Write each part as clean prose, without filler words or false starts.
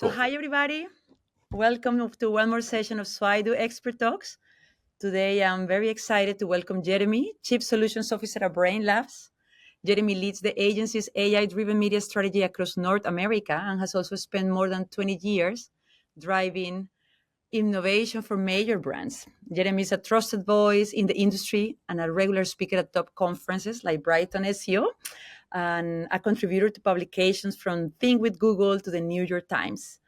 So, hi everybody. Welcome to one more session of Swydo Expert Talks. Today, I'm very excited to welcome Jeremy, Chief Solutions Officer at Brainlabs. Jeremy leads the agency's AI-driven media strategy across North America and has also spent more than 20 years driving innovation for major brands. Jeremy is a trusted voice in the industry and a regular speaker at top conferences like Brighton SEO and a contributor to publications from Think with Google to the New York Times.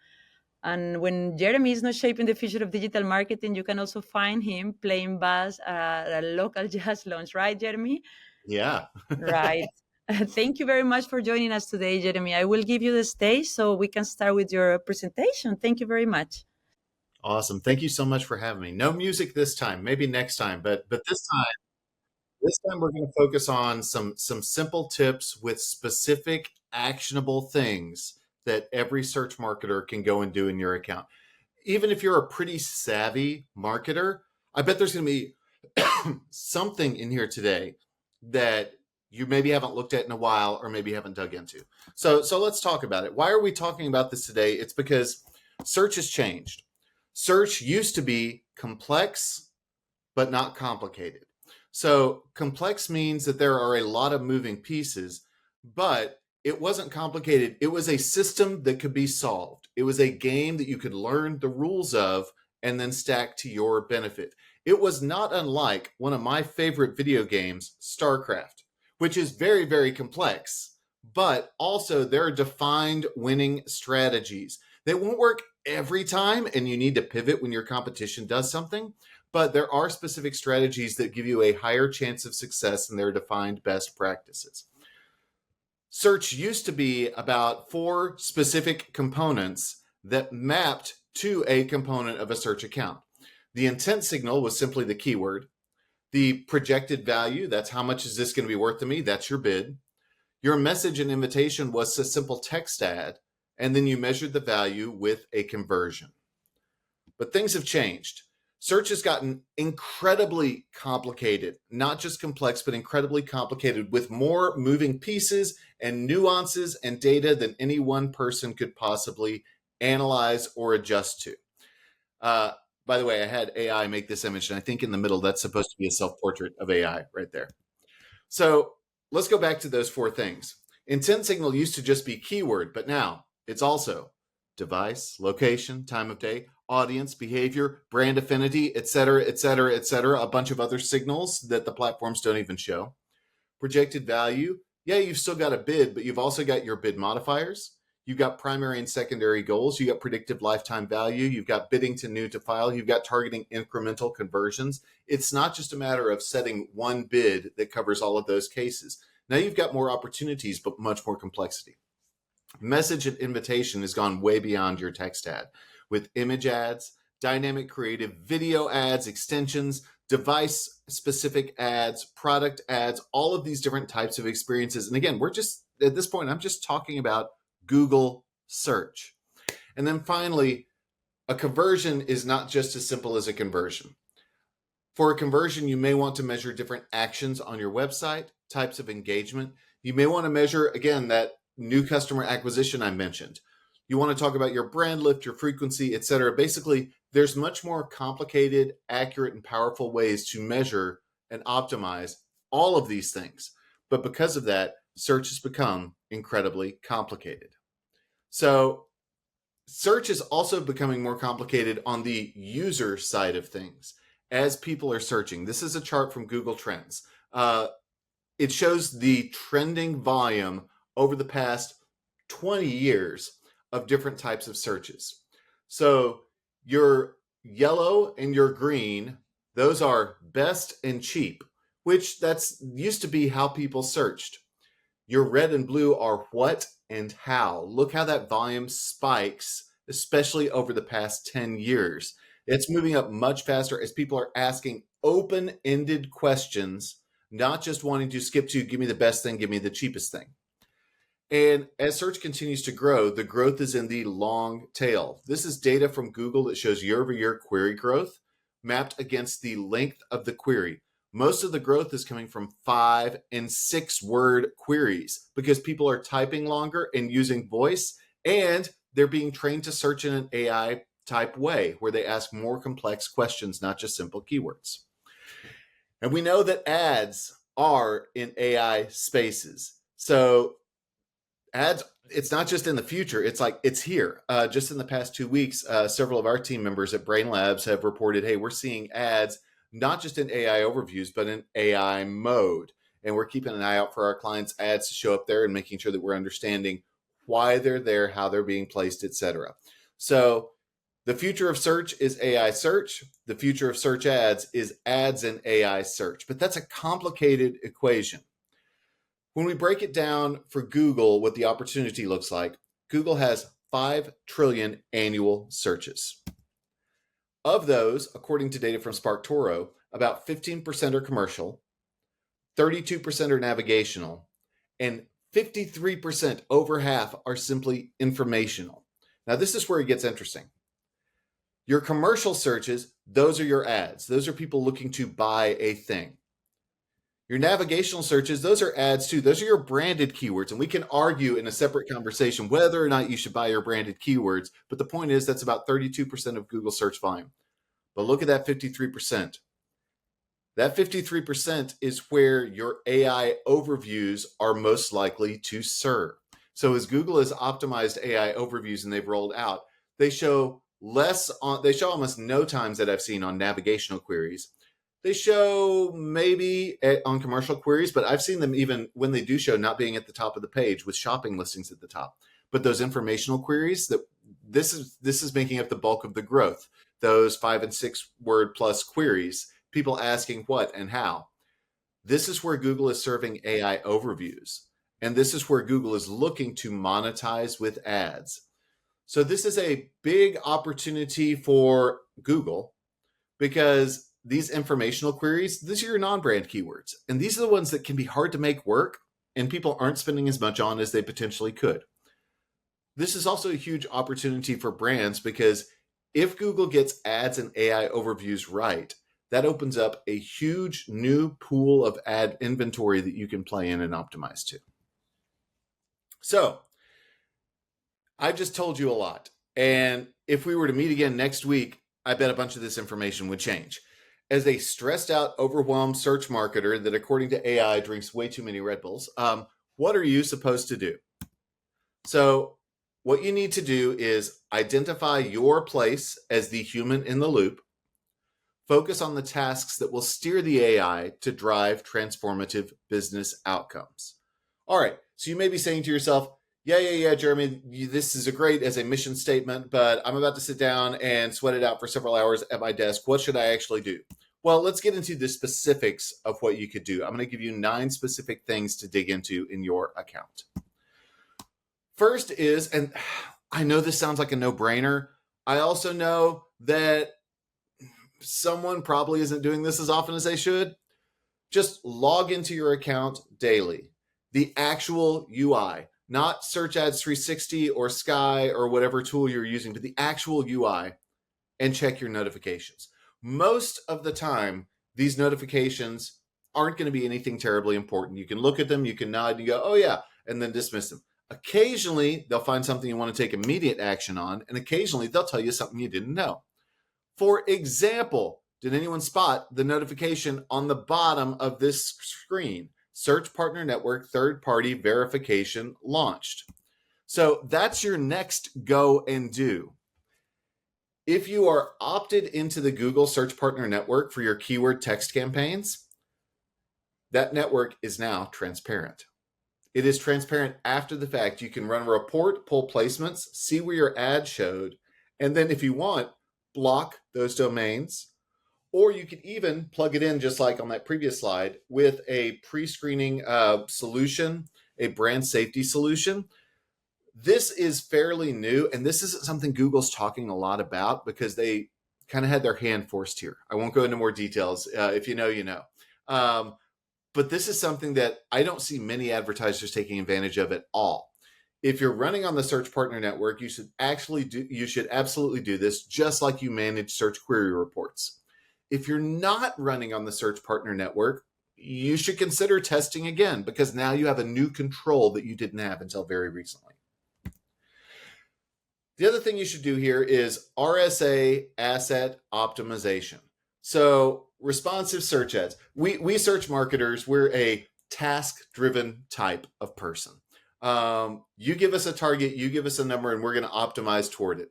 And when Jeremy is not shaping the future of digital marketing, you can also find him playing bass at a local jazz lounge, right, Jeremy? Yeah. Right. Thank you very much for joining us today, Jeremy. I will give you the stage so we can start with your presentation. Thank you very much. Awesome. Thank you so much for having me. No music this time, maybe next time, but this time we're going to focus on some simple tips with specific actionable things that every search marketer can go and do in your account. Even if you're a pretty savvy marketer, I bet there's going to be something in here today that you maybe haven't looked at in a while or maybe haven't dug into. So let's talk about it. Why are we talking about this today? It's because search has changed. Search used to be complex, but not complicated. So complex means that there are a lot of moving pieces, but it wasn't complicated. It was a system that could be solved. It was a game that you could learn the rules of and then stack to your benefit. It was not unlike one of my favorite video games, StarCraft, which is very, very complex, but also there are defined winning strategies. They won't work every time, and you need to pivot when your competition does something, but there are specific strategies that give you a higher chance of success, and they're defined best practices. Search used to be about 4 specific components that mapped to a component of a search account. The intent signal was simply the keyword. The projected value, that's how much is this going to be worth to me? That's your bid. Your message and invitation was a simple text ad, and then you measured the value with a conversion. But things have changed. Search has gotten incredibly complicated, not just complex, but incredibly complicated with more moving pieces and nuances and data than any one person could possibly analyze or adjust to. By the way, I had AI make this image, and I think in the middle, that's supposed to be a self-portrait of AI right there. So let's go back to those 4 things. Intent signal used to just be keyword, but now it's also device, location, time of day, audience, behavior, brand affinity, et cetera, a bunch of other signals that the platforms don't even show. Projected value, yeah, you've still got a bid, but you've also got your bid modifiers. You've got primary and secondary goals. You got predictive lifetime value. You've got bidding to new to file. You've got targeting incremental conversions. It's not just a matter of setting one bid that covers all of those cases. Now you've got more opportunities, but much more complexity. Message and invitation has gone way beyond your text ad with image ads, dynamic creative video ads, extensions, device specific ads, product ads, all of these different types of experiences. And again, we're just at this point, I'm just talking about Google search. And then finally, a conversion is not just as simple as a conversion. For a conversion, you may want to measure different actions on your website, types of engagement. You may want to measure, again, that new customer acquisition I mentioned. You want to talk about your brand lift, your frequency, et cetera. Basically, there's much more complicated, accurate, and powerful ways to measure and optimize all of these things. But because of that, search has become incredibly complicated. So search is also becoming more complicated on the user side of things as people are searching. This is a chart from Google Trends. It shows the trending volume over the past 20 years of different types of searches. So your yellow and your green, those are best and cheap, which that's used to be how people searched. Your red and blue are what and how. Look how that volume spikes, especially over the past 10 years. It's moving up much faster as people are asking open-ended questions, not just wanting to skip to give me the best thing, give me the cheapest thing. And as search continues to grow, the growth is in the long tail. This is data from Google that shows year-over-year query growth mapped against the length of the query. Most of the growth is coming from 5 and 6 word queries because people are typing longer and using voice, and they're being trained to search in an AI type way where they ask more complex questions, not just simple keywords. And we know that ads are in AI spaces. So ads, it's not just in the future, it's like it's here. Just in the past 2 weeks, several of our team members at Brainlabs have reported, hey, we're seeing ads not just in AI overviews, but in AI mode. And we're keeping an eye out for our clients' ads to show up there and making sure that we're understanding why they're there, how they're being placed, etc. So the future of search is AI search. The future of search ads is ads in AI search. But that's a complicated equation. When we break it down for Google, what the opportunity looks like, Google has 5 trillion annual searches. Of those, according to data from SparkToro, about 15% are commercial, 32% are navigational, and 53%, over half, are simply informational. Now, this is where it gets interesting. Your commercial searches, those are your ads. Those are people looking to buy a thing. Your navigational searches, those are ads too. Those are your branded keywords. And we can argue in a separate conversation whether or not you should buy your branded keywords. But the point is that's about 32% of Google search volume. But look at that 53%. That 53% is where your AI overviews are most likely to serve. So as Google has optimized AI overviews and they've rolled out, they show almost no times that I've seen on navigational queries. They show maybe on commercial queries, but I've seen them even when they do show not being at the top of the page with shopping listings at the top. But those informational queries, this is making up the bulk of the growth. Those 5 and 6 word plus queries, people asking what and how. This is where Google is serving AI overviews. And this is where Google is looking to monetize with ads. So this is a big opportunity for Google because these informational queries, these are your non-brand keywords. And these are the ones that can be hard to make work and people aren't spending as much on as they potentially could. This is also a huge opportunity for brands because if Google gets ads and AI overviews right, that opens up a huge new pool of ad inventory that you can play in and optimize to. So I've just told you a lot. And if we were to meet again next week, I bet a bunch of this information would change. As a stressed out, overwhelmed search marketer that, according to AI, drinks way too many Red Bulls, what are you supposed to do? So what you need to do is identify your place as the human in the loop, focus on the tasks that will steer the AI to drive transformative business outcomes. All right, so you may be saying to yourself, yeah, Jeremy, this is great as a mission statement, but I'm about to sit down and sweat it out for several hours at my desk. What should I actually do? Well, let's get into the specifics of what you could do. I'm going to give you 9 specific things to dig into in your account. First is, and I know this sounds like a no-brainer, I also know that someone probably isn't doing this as often as they should. Just log into your account daily. The actual UI, not Search Ads 360 or Sky or whatever tool you're using, but the actual UI, and check your notifications. Most of the time, these notifications aren't going to be anything terribly important. You can look at them, you can nod, and you go, oh yeah, and then dismiss them. Occasionally, they'll find something you want to take immediate action on, and occasionally they'll tell you something you didn't know. For example, did anyone spot the notification on the bottom of this screen? Search Partner Network third-party verification launched. So that's your next go and do. If you are opted into the Google Search Partner Network for your keyword text campaigns, that network is now transparent. It is transparent after the fact. You can run a report, pull placements, see where your ad showed, and then if you want, block those domains. Or you could even plug it in, just like on that previous slide, with a pre-screening solution, a brand safety solution. This is fairly new, and this isn't something Google's talking a lot about because they kind of had their hand forced here. I won't go into more details. If you know, you know. But this is something that I don't see many advertisers taking advantage of at all. If you're running on the Search Partner Network, you should absolutely do this, just like you manage search query reports. If you're not running on the Search Partner Network, you should consider testing again because now you have a new control that you didn't have until very recently. The other thing you should do here is RSA asset optimization. So responsive search ads. We search marketers, we're a task-driven type of person. You give us a target, you give us a number, and we're going to optimize toward it.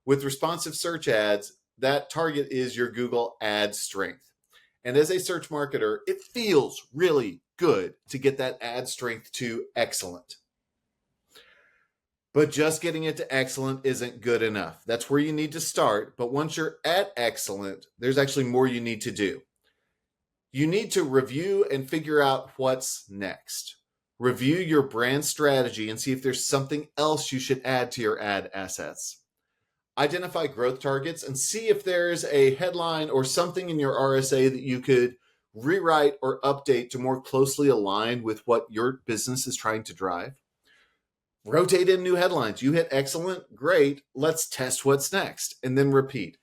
With responsive search ads, that target is your Google ad strength. And as a search marketer, it feels really good to get that ad strength to excellent. But just getting it to excellent isn't good enough. That's where you need to start. But once you're at excellent, there's actually more you need to do. You need to review and figure out what's next. Review your brand strategy and see if there's something else you should add to your ad assets. Identify growth targets and see if there's a headline or something in your RSA that you could rewrite or update to more closely align with what your business is trying to drive. Rotate in new headlines. You hit excellent, great. Let's test what's next and then repeat.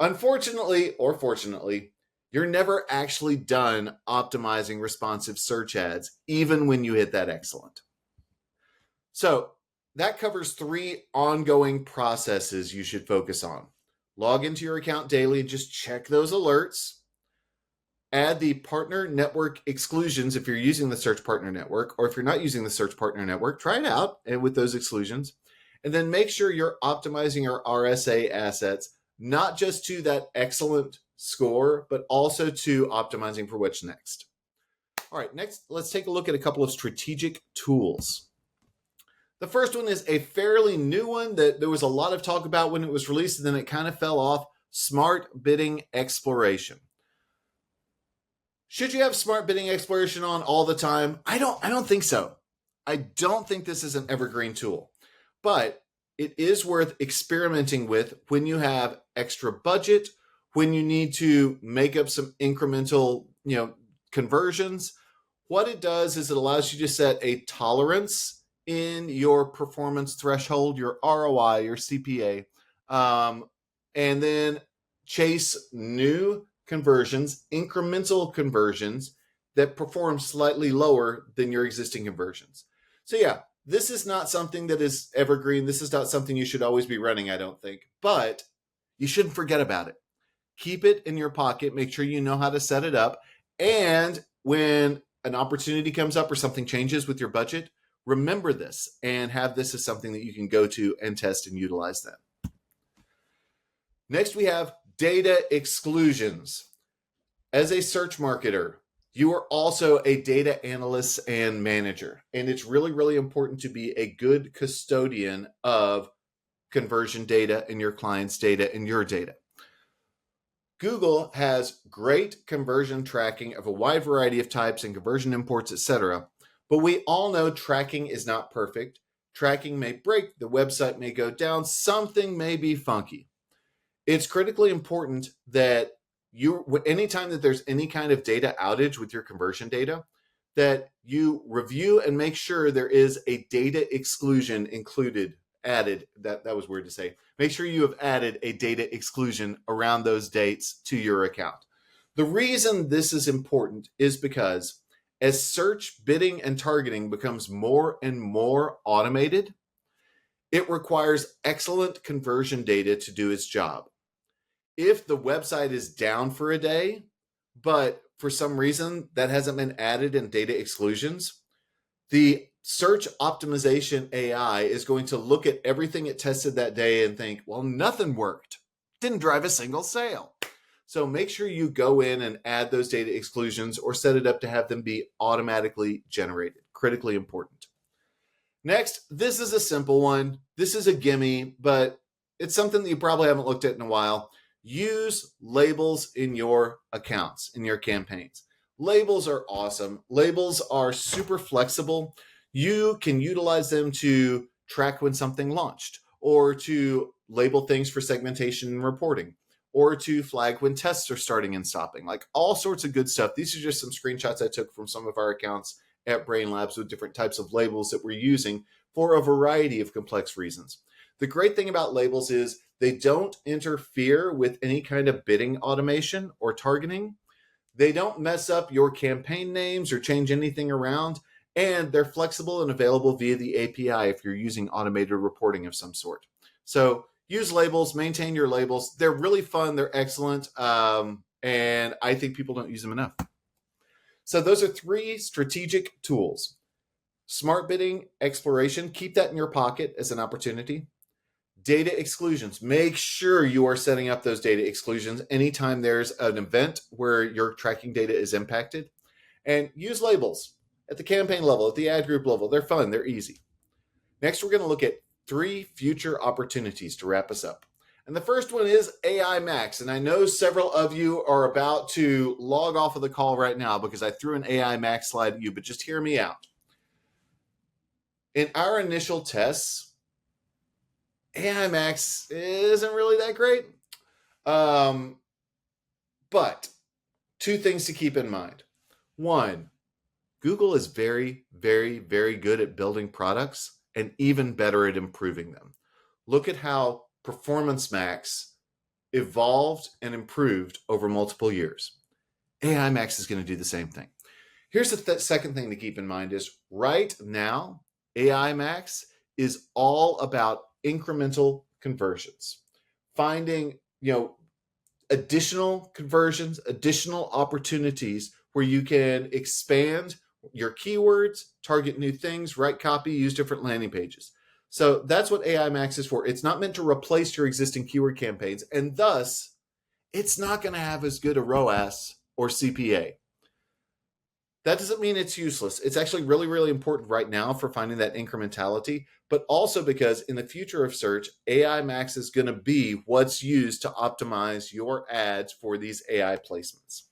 Unfortunately, or fortunately, you're never actually done optimizing responsive search ads, even when you hit that excellent. So that covers 3 ongoing processes you should focus on. Log into your account daily and just check those alerts. Add the partner network exclusions if you're using the search partner network, or if you're not using the search partner network, try it out and with those exclusions. And then make sure you're optimizing your RSA assets, not just to that excellent score, but also to optimizing for what's next. All right, next, let's take a look at a couple of strategic tools. The first one is a fairly new one that there was a lot of talk about when it was released, and then it kind of fell off: smart bidding exploration. Should you have smart bidding exploration on all the time? I don't think so. I don't think this is an evergreen tool, but it is worth experimenting with when you have extra budget, when you need to make up some incremental, conversions. What it does is it allows you to set a tolerance in your performance threshold, your ROI, your CPA, and then chase new conversions, incremental conversions that perform slightly lower than your existing conversions. So yeah, this is not something that is evergreen. This is not something you should always be running, I don't think, but you shouldn't forget about it. Keep it in your pocket. Make sure you know how to set it up. And when an opportunity comes up or something changes with your budget, remember this and have this as something that you can go to and test and utilize then. Next, we have data exclusions. As a search marketer, you are also a data analyst and manager, and it's really, really important to be a good custodian of conversion data and your client's data and your data. Google has great conversion tracking of a wide variety of types and conversion imports, etc. But we all know tracking is not perfect. Tracking may break, the website may go down, something may be funky. It's critically important that anytime that there's any kind of data outage with your conversion data, that you review and make sure there is a data exclusion added. That was weird to say. Make sure you have added a data exclusion around those dates to your account. The reason this is important is because as search bidding and targeting becomes more and more automated, it requires excellent conversion data to do its job. If the website is down for a day, but for some reason that hasn't been added in data exclusions, the search optimization AI is going to look at everything it tested that day and think, well, nothing worked. Didn't drive a single sale. So make sure you go in and add those data exclusions or set it up to have them be automatically generated. Critically important. Next, this is a simple one. This is a gimme, but it's something that you probably haven't looked at in a while. Use labels in your accounts, in your campaigns. Labels are awesome. Labels are super flexible. You can utilize them to track when something launched, or to label things for segmentation and reporting, or to flag when tests are starting and stopping, like all sorts of good stuff. These are just some screenshots I took from some of our accounts at Brainlabs with different types of labels that we're using for a variety of complex reasons. The great thing about labels is they don't interfere with any kind of bidding automation or targeting. They don't mess up your campaign names or change anything around, and they're flexible and available via the API if you're using automated reporting of some sort. So use labels, maintain your labels. They're really fun. They're excellent. And I think people don't use them enough. So those are 3 strategic tools. Smart bidding exploration, keep that in your pocket as an opportunity. Data exclusions, make sure you are setting up those data exclusions anytime there's an event where your tracking data is impacted. And use labels at the campaign level, at the ad group level. They're fun, they're easy. Next, we're going to look at 3 future opportunities to wrap us up. And the first one is AI Max. And I know several of you are about to log off of the call right now because I threw an AI Max slide at you, but just hear me out. In our initial tests, AI Max isn't really that great. But 2 things to keep in mind. 1, Google is very, very, very good at building products and even better at improving them. Look at how Performance Max evolved and improved over multiple years. AI Max is going to do the same thing. Here's the second thing to keep in mind is right now, AI Max is all about incremental conversions. Finding, additional conversions, additional opportunities where you can expand your keywords, target new things, write copy, use different landing pages. So that's what AI Max is for. It's not meant to replace your existing keyword campaigns, and thus it's not going to have as good a ROAS or CPA. That doesn't mean it's useless. It's actually really, really important right now for finding that incrementality, but also because in the future of search, AI Max is going to be what's used to optimize your ads for these AI placements.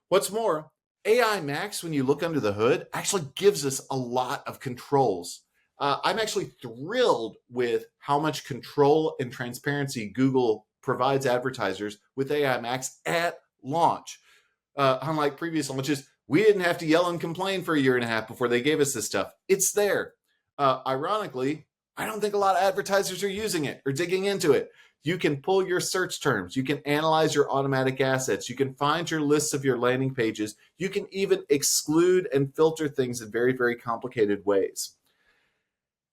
What's more, AI Max, when you look under the hood, actually gives us a lot of controls. I'm actually thrilled with how much control and transparency Google provides advertisers with AI Max at launch. Unlike previous launches, we didn't have to yell and complain for a year and a half before they gave us this stuff. It's there. Ironically, I don't think a lot of advertisers are using it or digging into it. You can pull your search terms. You can analyze your automatic assets. You can find your lists of your landing pages. You can even exclude and filter things in very, very complicated ways.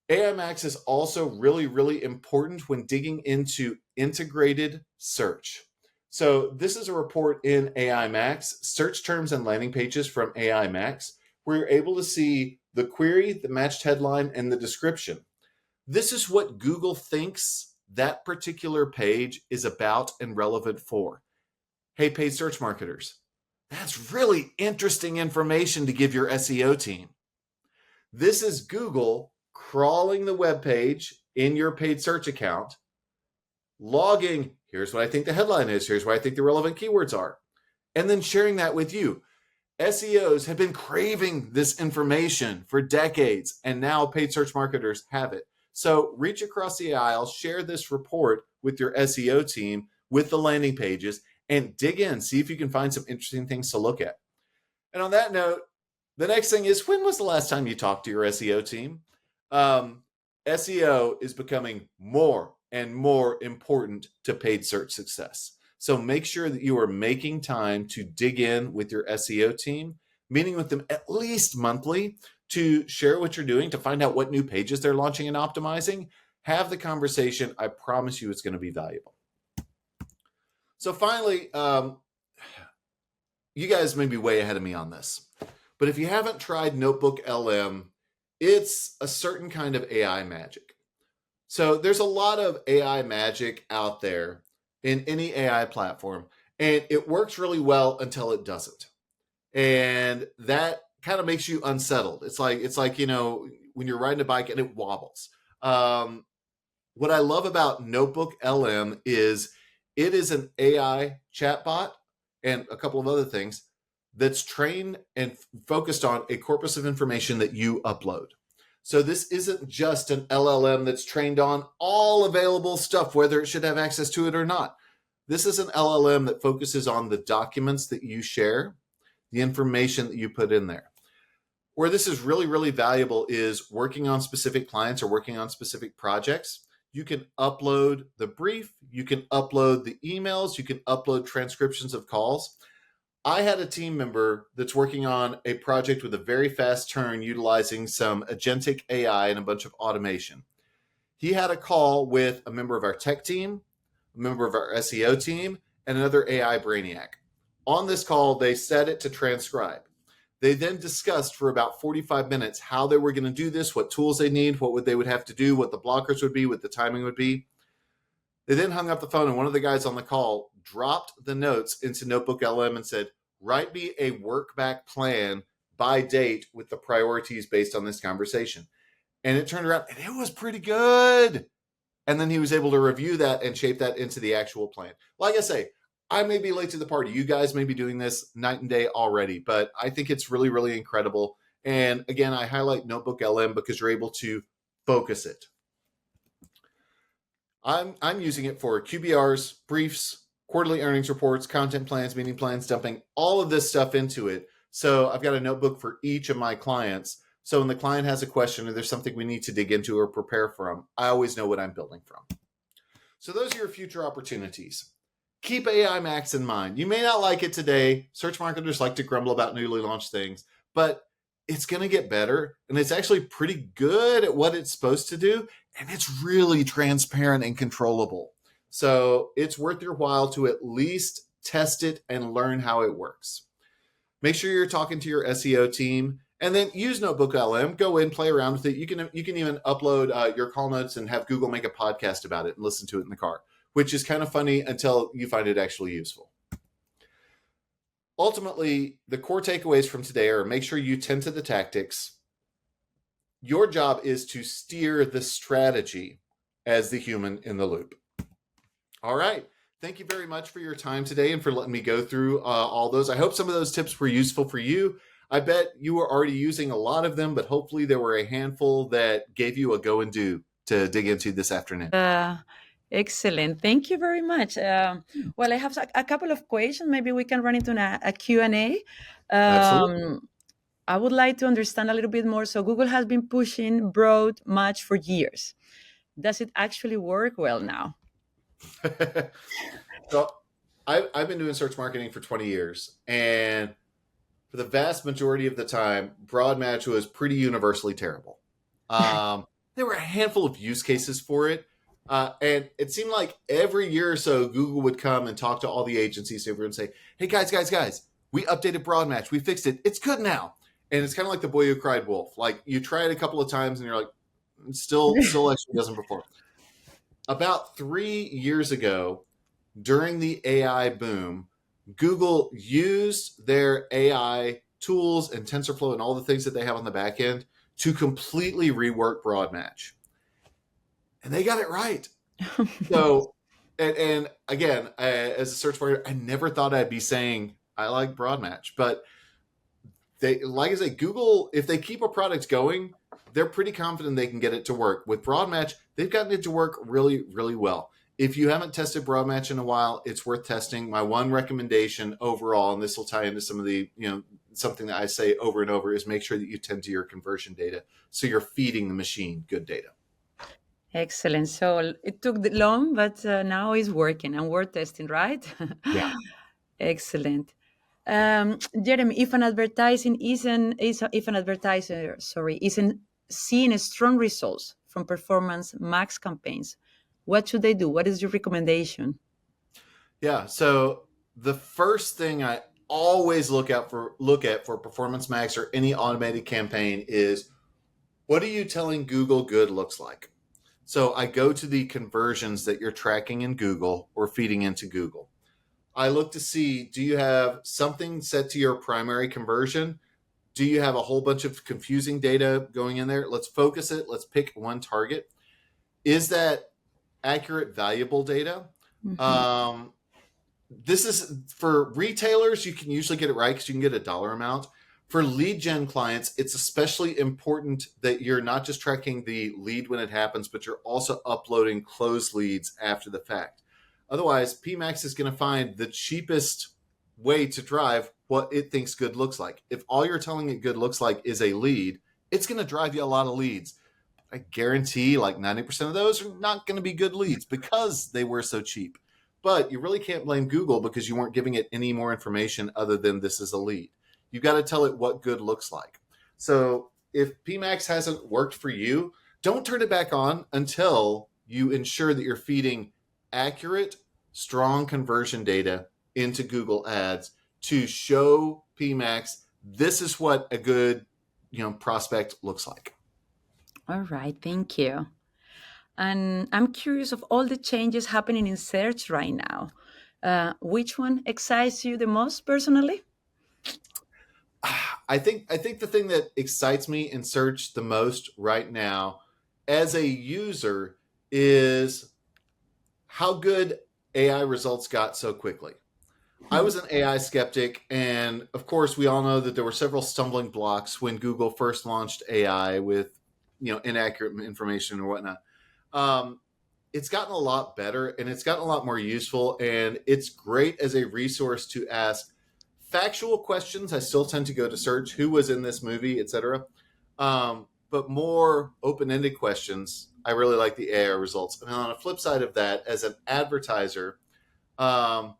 AI Max is also really, really important when digging into integrated search. So this is a report in AI Max, search terms and landing pages from AI Max, where you're able to see the query, the matched headline, and the description. This is what Google thinks that particular page is about and relevant for. Hey, paid search marketers, that's really interesting information to give your SEO team. This is Google crawling the web page in your paid search account, logging, here's what I think the headline is, here's what I think the relevant keywords are, and then sharing that with you. SEOs have been craving this information for decades, and now paid search marketers have it. So reach across the aisle, share this report with your SEO team with the landing pages, and dig in, see if you can find some interesting things to look at. And on that note, the next thing is, when was the last time you talked to your SEO team? SEO is becoming more and more important to paid search success. So make sure that you are making time to dig in with your SEO team, meeting with them at least monthly to share what you're doing, to find out what new pages they're launching and optimizing. Have the conversation. I promise you it's going to be valuable. So finally, you guys may be way ahead of me on this, but if you haven't tried Notebook LM, it's a certain kind of AI magic. So there's a lot of AI magic out there in any AI platform, and it works really well until it doesn't. And that kind of makes you unsettled. It's like, when you're riding a bike and it wobbles. What I love about Notebook LM is it is an AI chatbot and a couple of other things that's trained and focused on a corpus of information that you upload. So this isn't just an LLM that's trained on all available stuff, whether it should have access to it or not. This is an LLM that focuses on the documents that you share, the information that you put in there. Where this is really, really valuable is working on specific clients or working on specific projects. You can upload the brief, you can upload the emails, you can upload transcriptions of calls. I had a team member that's working on a project with a very fast turn utilizing some agentic AI and a bunch of automation. He had a call with a member of our tech team, a member of our SEO team, and another AI brainiac. On this call, they set it to transcribe. They then discussed for about 45 minutes how they were going to do this, what tools they need, what they would have to do, what the blockers would be, what the timing would be. They then hung up the phone, and one of the guys on the call dropped the notes into Notebook LM and said, write me a work back plan by date with the priorities based on this conversation. And it turned around, and it was pretty good. And then he was able to review that and shape that into the actual plan. Like I say, I may be late to the party. You guys may be doing this night and day already, but I think it's really, really incredible. And again, I highlight Notebook LM because you're able to focus it. I'm using it for QBRs, briefs, quarterly earnings reports, content plans, meeting plans, dumping all of this stuff into it. So I've got a notebook for each of my clients. So when the client has a question or there's something we need to dig into or prepare from, I always know what I'm building from. So those are your future opportunities. Keep AI Max in mind. You may not like it today. Search marketers like to grumble about newly launched things, but it's going to get better. And it's actually pretty good at what it's supposed to do. And it's really transparent and controllable. So it's worth your while to at least test it and learn how it works. Make sure you're talking to your SEO team, and then use Notebook LM. Go in, play around with it. You can even upload your call notes and have Google make a podcast about it and listen to it in the car, which is kind of funny until you find it actually useful. Ultimately, the core takeaways from today are make sure you tend to the tactics. Your job is to steer the strategy as the human in the loop. All right. Thank you very much for your time today and for letting me go through all those. I hope some of those tips were useful for you. I bet you were already using a lot of them, but hopefully there were a handful that gave you a go and do to dig into this afternoon. Excellent. Thank you very much. Well, I have a couple of questions. Maybe we can run into a Q&A. Absolutely. I would like to understand a little bit more. So Google has been pushing broad match for years. Does it actually work well now? So I've been doing search marketing for 20 years, and for the vast majority of the time, broad match was pretty universally terrible. There were a handful of use cases for it. And it seemed like every year or so, Google would come and talk to all the agencies over and say, hey, guys, we updated broad match. We fixed it. It's good now. And it's kind of like the boy who cried wolf. Like you try it a couple of times and you're like, still actually doesn't perform. About 3 years ago, during the AI boom, Google used their AI tools and TensorFlow and all the things that they have on the back end to completely rework broad match. And they got it right. So, and again, as a search marketer, I never thought I'd be saying I like broad match, but they, like I say, Google, if they keep a product going, they're pretty confident they can get it to work. With broad match, they've gotten it to work really, really well. If you haven't tested broad match in a while, it's worth testing. My one recommendation overall, and this will tie into some of the, something that I say over and over, is make sure that you tend to your conversion data so you're feeding the machine good data. Excellent. So it took long, but now it's working and we're testing, right? Yeah. Excellent. Jeremy, if an advertiser isn't seeing strong results from performance max campaigns, what should they do? What is your recommendation? Yeah. So the first thing I always look at for performance max or any automated campaign is, what are you telling Google good looks like? So I go to the conversions that you're tracking in Google or feeding into Google. I look to see, do you have something set to your primary conversion? Do you have a whole bunch of confusing data going in there? Let's focus it. Let's pick one target. Is that accurate, valuable data? Mm-hmm. This is for retailers. You can usually get it right because you can get a dollar amount. For lead gen clients, it's especially important that you're not just tracking the lead when it happens, but you're also uploading closed leads after the fact. Otherwise, PMax is going to find the cheapest way to drive what it thinks good looks like. If all you're telling it good looks like is a lead, it's going to drive you a lot of leads. I guarantee like 90% of those are not going to be good leads because they were so cheap. But you really can't blame Google because you weren't giving it any more information other than this is a lead. You've got to tell it what good looks like. So if PMax hasn't worked for you, Don't turn it back on until you ensure that you're feeding accurate, strong conversion data into Google Ads to show PMAX this is what a good prospect looks like. All right, thank you. And I'm curious of all the changes happening in search right now. Which one excites you the most personally? I think the thing that excites me in search the most right now as a user is how good AI results got so quickly. I Hmm. was an AI skeptic, and of course, we all know that there were several stumbling blocks when Google first launched AI with, inaccurate information or whatnot. Um, it's gotten a lot better, and it's gotten a lot more useful, and it's great as a resource to ask factual questions. I still tend to go to search who was in this movie, etc. But more open-ended questions. I really like the AI results. And on the flip side of that, as an advertiser, um,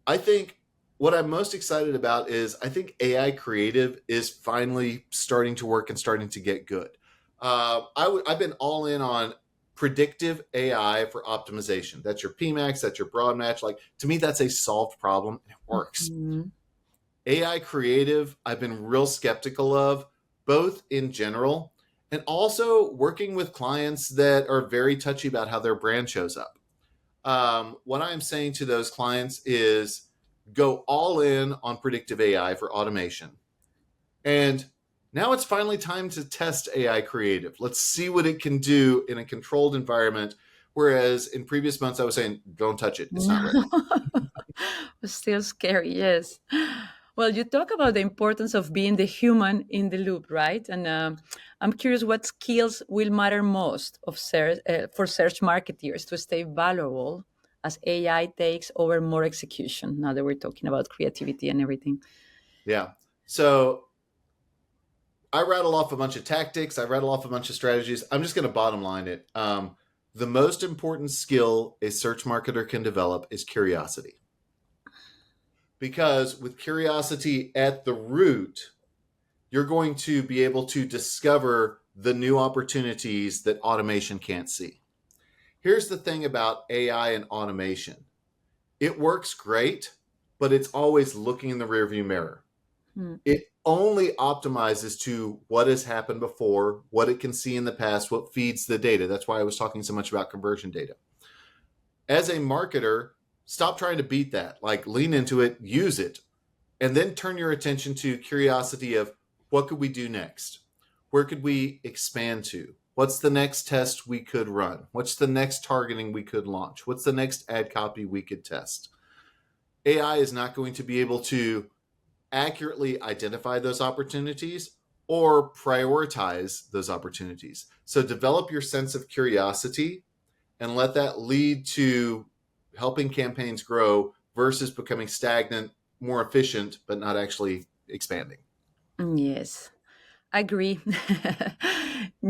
I think what I'm most excited about is I think AI creative is finally starting to work and starting to get good. I've been all in on predictive AI for optimization. That's your PMAX, that's your broad match. Like, to me, that's a solved problem and it works. Mhm. AI creative, I've been real skeptical of, both in general and also working with clients that are very touchy about how their brand shows up. What I'm saying to those clients is go all in on predictive AI for automation. And now it's finally time to test AI creative. Let's see what it can do in a controlled environment. Whereas in previous months, I was saying, don't touch it. It's not ready. Still scary, yes. Well, you talk about the importance of being the human in the loop, right? And I'm curious what skills will matter most for search marketers to stay valuable as AI takes over more execution. Now that we're talking about creativity and everything. Yeah. So I rattle off a bunch of tactics. I rattle off a bunch of strategies. I'm just going to bottom line it. The most important skill a search marketer can develop is curiosity. Because with curiosity at the root, you're going to be able to discover the new opportunities that automation can't see. Here's the thing about AI and automation it works great, but it's always looking in the rearview mirror. Hmm. It only optimizes to what has happened before, what it can see in the past, what feeds the data. That's why I was talking so much about conversion data. As a marketer, stop trying to beat that. Like, lean into it, use it, and then turn your attention to curiosity of what could we do next? Where could we expand to? What's the next test we could run? What's the next targeting we could launch? What's the next ad copy we could test? AI is not going to be able to accurately identify those opportunities or prioritize those opportunities. So develop your sense of curiosity and let that lead to helping campaigns grow versus becoming stagnant, more efficient, but not actually expanding. Yes, I agree,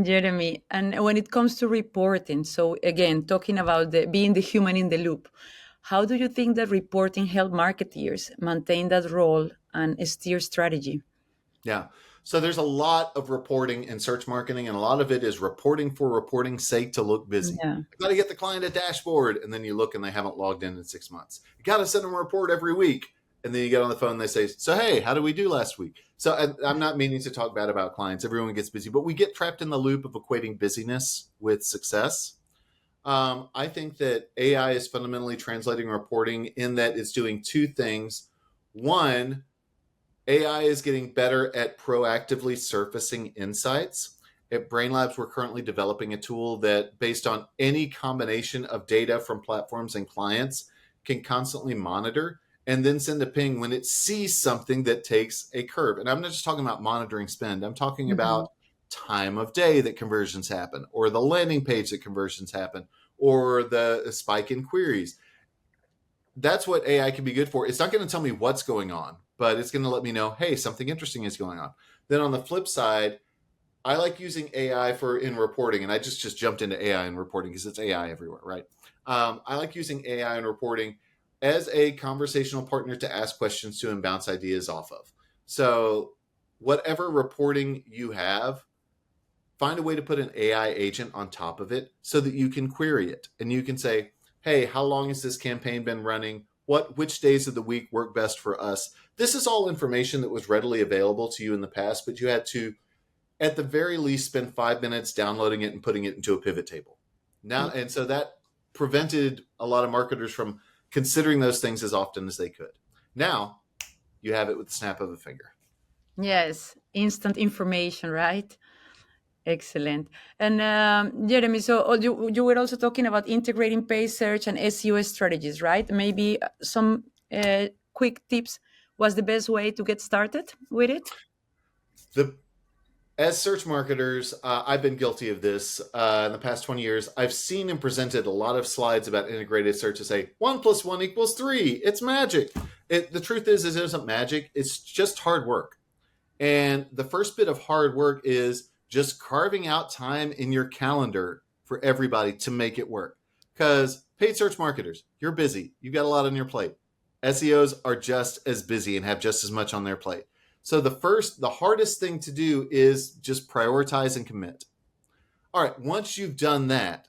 Jeremy. And when it comes to reporting, so again, talking about being the human in the loop, how do you think that reporting help marketeers maintain that role and steer strategy? Yeah. So there's a lot of reporting in search marketing, and a lot of it is reporting for reporting's sake to look busy. Yeah. I got to get the client a dashboard, and then you look and they haven't logged in 6 months. You got to send them a report every week, and then you get on the phone and they say, "So hey, how did we do last week?" So I'm not meaning to talk bad about clients. Everyone gets busy, but we get trapped in the loop of equating busyness with success. I think that AI is fundamentally translating reporting in that it's doing two things. One, AI is getting better at proactively surfacing insights. At Brainlabs, we're currently developing a tool that, based on any combination of data from platforms and clients, can constantly monitor and then send a ping when it sees something that takes a curve. And I'm not just talking about monitoring spend, I'm talking Mhm. about time of day that conversions happen, or the landing page that conversions happen, or the spike in queries. That's what AI can be good for. It's not going to tell me what's going on, but it's going to let me know, hey, something interesting is going on. Then on the flip side, I like using AI for in reporting, and I just jumped into AI in reporting because it's AI everywhere, right? I like using AI in reporting as a conversational partner to ask questions to and bounce ideas off of. So whatever reporting you have, find a way to put an AI agent on top of it so that you can query it and you can say, hey, how long has this campaign been running? Which days of the week work best for us? This is all information that was readily available to you in the past, but you had to, at the very least, spend 5 minutes downloading it and putting it into a pivot table. Now, and so that prevented a lot of marketers from considering those things as often as they could. Now you have it with the snap of a finger. Yes, instant information, right? Excellent. And Jeremy, so you were also talking about integrating paid search and SEO strategies, right? Maybe some quick tips was the best way to get started with it? As search marketers, I've been guilty of this in the past 20 years. I've seen and presented a lot of slides about integrated search to say 1 + 1 = 3. It's magic. The truth is it isn't magic. It's just hard work. And the first bit of hard work is just carving out time in your calendar for everybody to make it work. Because paid search marketers, you're busy. You've got a lot on your plate. SEOs are just as busy and have just as much on their plate. So the hardest thing to do is just prioritize and commit. All right, once you've done that,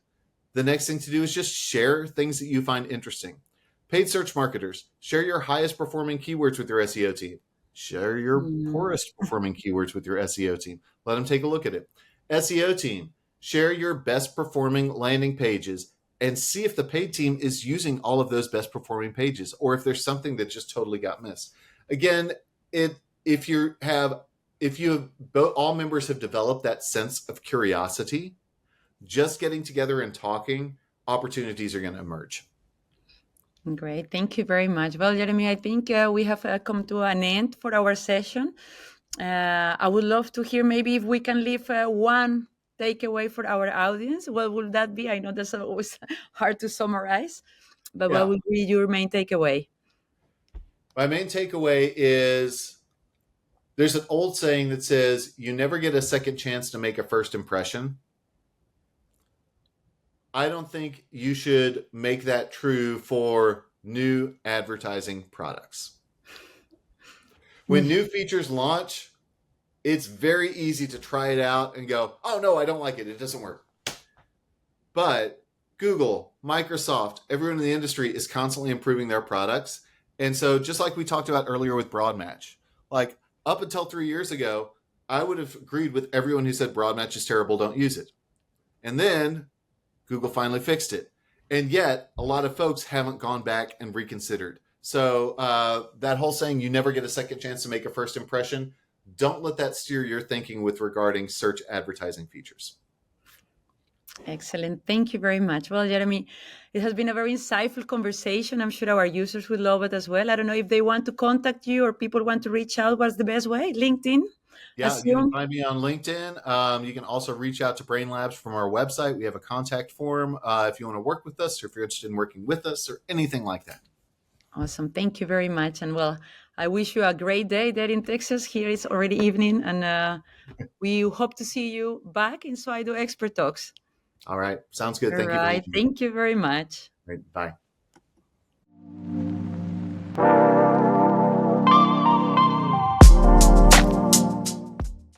the next thing to do is just share things that you find interesting. Paid search marketers, share your highest performing keywords with your SEO team. Share your poorest performing keywords with your SEO team. Let them take a look at it. SEO team, share your best performing landing pages and see if the paid team is using all of those best performing pages or if there's something that just totally got missed. Again, if all members have developed that sense of curiosity, just getting together and talking, opportunities are going to emerge. Great. Thank you very much. Well, Jeremy, I think we have come to an end for our session. I would love to hear maybe if we can leave one takeaway for our audience. What would that be? I know that's always hard to summarize, but what would be your main takeaway? My main takeaway is there's an old saying that says, you never get a second chance to make a first impression. I don't think you should make that true for new advertising products. When new features launch, it's very easy to try it out and go, oh no, I don't like it. It doesn't work. But Google, Microsoft, everyone in the industry is constantly improving their products. And so just like we talked about earlier with Broadmatch, like up until 3 years ago, I would have agreed with everyone who said Broadmatch is terrible, don't use it. And then Google finally fixed it. And yet a lot of folks haven't gone back and reconsidered. So that whole saying, you never get a second chance to make a first impression, don't let that steer your thinking with regarding search advertising features. Excellent. Thank you very much. Well, Jeremy, it has been a very insightful conversation. I'm sure our users will love it as well. I don't know if they want to contact you or people want to reach out. What's the best way? LinkedIn? Yeah, you can find me on LinkedIn. You can also reach out to Brainlabs from our website. We have a contact form if you want to work with us or if you're interested in working with us or anything like that. Awesome. Thank you very much. And well, I wish you a great day there in Texas. Here it's already evening. And we hope to see you back in Swydo Expert Talks. All right. Sounds good. Thank you. Thank you very much. Right, bye.